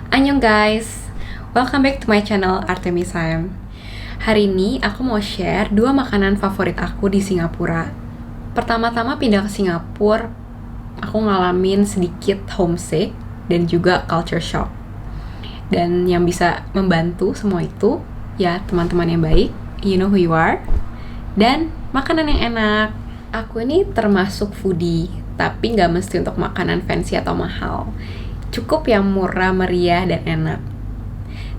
Annyeong guys, welcome back to my channel Artemis Sam. Hari ini aku mau share 2 makanan favorit aku di Singapura. Pertama-tama pindah ke Singapura, aku ngalamin sedikit homesick dan juga culture shock. Dan yang bisa membantu semua itu, ya teman-teman yang baik, you know who you are, dan makanan yang enak. Aku ini termasuk foodie, tapi nggak mesti untuk makanan fancy atau mahal. Cukup yang murah, meriah, dan enak.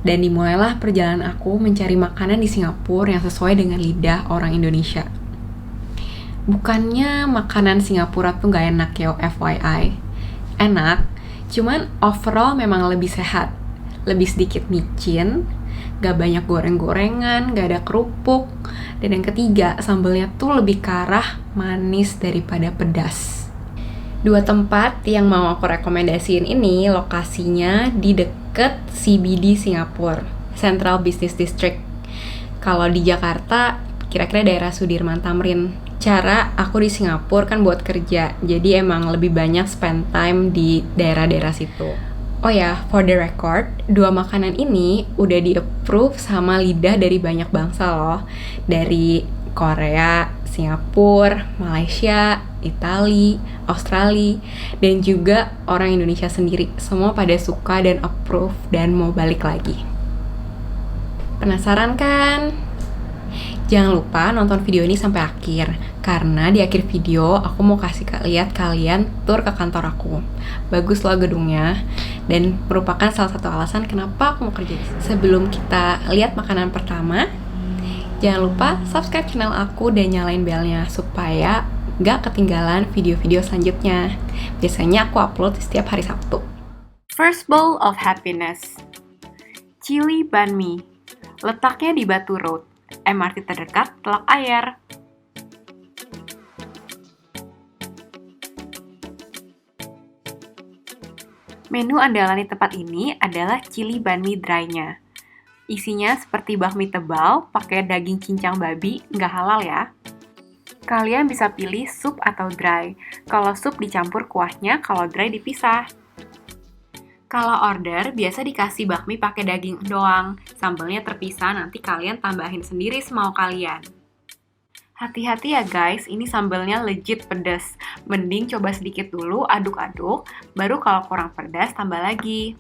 Dan dimulailah perjalanan aku mencari makanan di Singapura yang sesuai dengan lidah orang Indonesia. Bukannya makanan Singapura tuh gak enak ya, FYI. Enak, cuman overall memang lebih sehat. Lebih sedikit micin, gak banyak goreng-gorengan, gak ada kerupuk. Dan yang ketiga, sambalnya tuh lebih ke arah manis daripada pedas. 2 tempat yang mau aku rekomendasiin ini lokasinya di deket CBD Singapura, Central Business District. Kalau di Jakarta, kira-kira daerah Sudirman Tamrin. Cara aku di Singapura kan buat kerja, jadi emang lebih banyak spend time di daerah-daerah situ. Oh ya, for the record, 2 makanan ini udah di-approve sama lidah dari banyak bangsa loh. Dari Korea, Singapura, Malaysia, Italia, Australia, dan juga orang Indonesia sendiri. Semua pada suka dan approve dan mau balik lagi. Penasaran kan? Jangan lupa nonton video ini sampai akhir, karena di akhir video aku mau kasih lihat kalian tur ke kantor aku. Bagus loh gedungnya, dan merupakan salah satu alasan kenapa aku mau kerja di sini. Sebelum kita lihat makanan pertama, jangan lupa subscribe channel aku dan nyalain belnya supaya gak ketinggalan video-video selanjutnya. Biasanya aku upload setiap hari Sabtu. First bowl of happiness, chili banh mi. Letaknya di Batu Road, MRT terdekat Teluk Ayer. Menu andalan di tempat ini adalah chili banh mi dry-nya. Isinya seperti bakmi tebal, pakai daging cincang babi, nggak halal ya. Kalian bisa pilih sup atau dry. Kalau sup dicampur kuahnya, kalau dry dipisah. Kalau order, biasa dikasih bakmi pakai daging doang. Sambalnya terpisah, nanti kalian tambahin sendiri semau kalian. Hati-hati ya guys, ini sambalnya legit pedas. Mending coba sedikit dulu, aduk-aduk, baru kalau kurang pedas tambah lagi.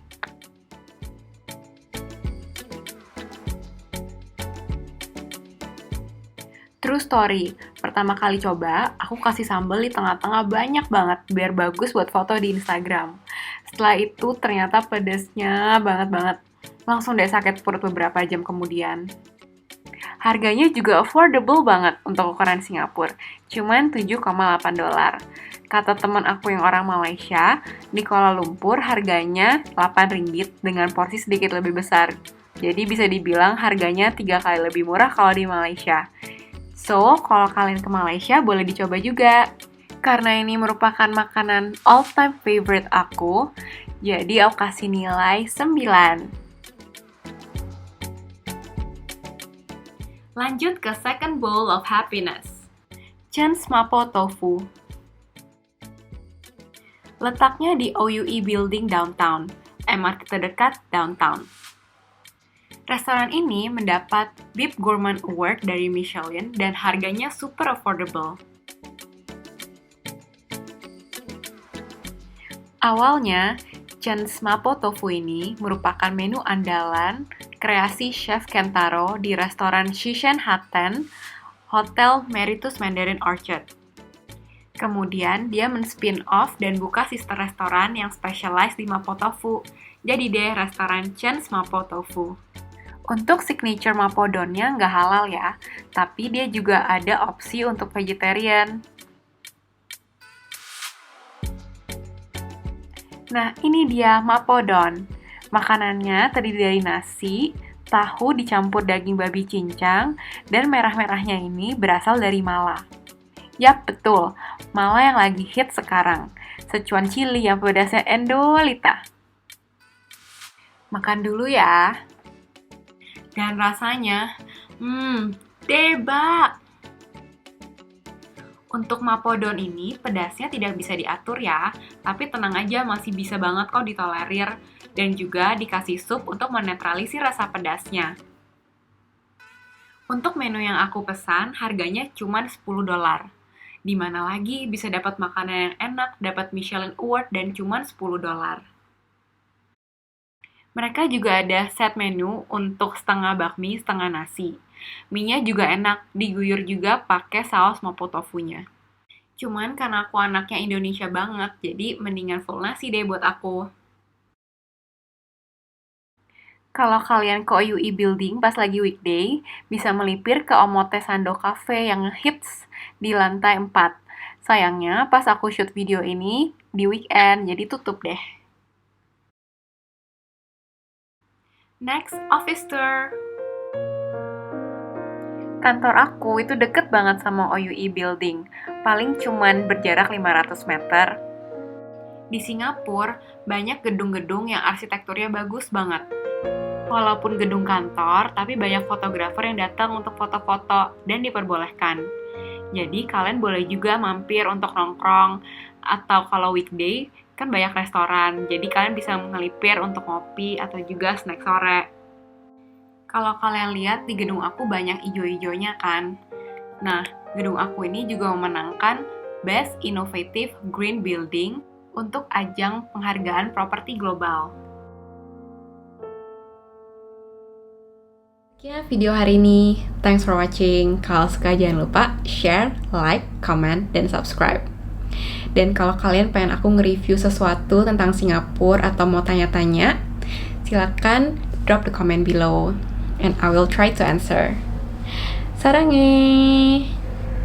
True story, pertama kali coba, aku kasih sambal di tengah-tengah banyak banget, biar bagus buat foto di Instagram. Setelah itu ternyata pedesnya banget-banget. Langsung deh sakit perut beberapa jam kemudian. Harganya juga affordable banget untuk ukuran Singapura, cuman $7,8. Kata teman aku yang orang Malaysia, di Kuala Lumpur harganya Rp8 dengan porsi sedikit lebih besar. Jadi bisa dibilang harganya 3 kali lebih murah kalau di Malaysia. So, kalau kalian ke Malaysia, boleh dicoba juga. Karena ini merupakan makanan all-time favorite aku, jadi aku kasih nilai 9. Lanjut ke second bowl of happiness, Chen's Mapo Tofu. Letaknya di OUE Building Downtown, MRT terdekat Downtown. Restoran ini mendapat Bib Gourmand Award dari Michelin dan harganya super affordable. Awalnya, Chen's Mapo Tofu ini merupakan menu andalan kreasi Chef Kentaro di restoran Shishen Hatten, Hotel Meritus Mandarin Orchard. Kemudian, dia men-spin off dan buka sister restoran yang specialized di Mapo Tofu. Jadi deh restoran Chen's Mapo Tofu. Untuk signature Mapo Don-nya nggak halal ya, tapi dia juga ada opsi untuk vegetarian. Nah, ini dia Mapo Don. Makanannya terdiri dari nasi, tahu dicampur daging babi cincang, dan merah-merahnya ini berasal dari mala. Yap, betul. Mala yang lagi hit sekarang. Secuan chili yang pedasnya endolita. Makan dulu ya. Dan rasanya, debak! Untuk Mapo Don ini, pedasnya tidak bisa diatur ya, tapi tenang aja masih bisa banget kok ditolerir. dan juga dikasih sup untuk menetralisir rasa pedasnya. Untuk menu yang aku pesan, harganya cuma $10. Di mana lagi bisa dapat makanan yang enak, dapat Michelin Award, dan cuma $10. Mereka juga ada set menu untuk setengah bakmi, setengah nasi. Mie-nya juga enak, diguyur juga pakai saus mapo tofunya. Cuman karena aku anaknya Indonesia banget, jadi mendingan full nasi deh buat aku. Kalau kalian ke OUI Building pas lagi weekday, bisa melipir ke Omotesando Cafe yang hits di lantai 4. Sayangnya, pas aku shoot video ini di weekend, jadi tutup deh. Next, office tour. Kantor aku itu deket banget sama OUI Building, paling cuman berjarak 500 meter. Di Singapura, banyak gedung-gedung yang arsitekturnya bagus banget. Walaupun gedung kantor, tapi banyak fotografer yang datang untuk foto-foto dan diperbolehkan. Jadi kalian boleh juga mampir untuk nongkrong, atau kalau weekday, kan banyak restoran, jadi kalian bisa ngelipir untuk ngopi atau juga snack sore. Kalau kalian lihat di gedung aku banyak ijo-ijonya kan. Nah, gedung aku ini juga memenangkan Best Innovative Green Building untuk ajang penghargaan properti global. Sekian video hari ini. Thanks for watching. Kalau suka jangan lupa share, like, comment, dan subscribe. Dan kalau kalian pengen aku nge-review sesuatu tentang Singapura atau mau tanya-tanya, silakan drop the comment below and I will try to answer. Sarange!